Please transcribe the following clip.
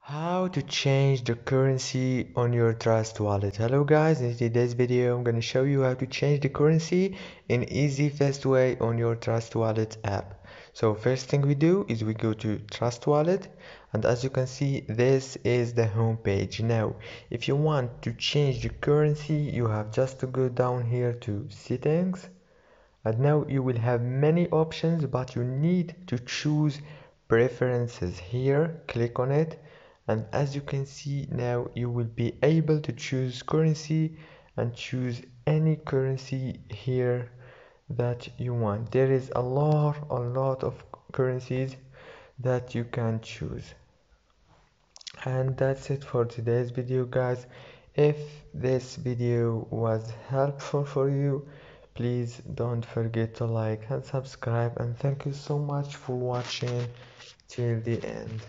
How to change the currency on your Trust wallet. Hello guys, in today's video I'm going to show you how to change the currency in easy fast way on your Trust wallet app. So first thing we do is we go to Trust wallet, and as you can see this is the home page. Now if you want to change the currency you have just to go down here to settings, and now you will have many options, but you need to choose preferences. Here click on it, and as you can see now you will be able to choose currency and choose any currency here that you want. There is a lot of currencies that you can choose. And that's it for today's video guys. If this video was helpful for you, please don't forget to like and subscribe, and thank you so much for watching till the end.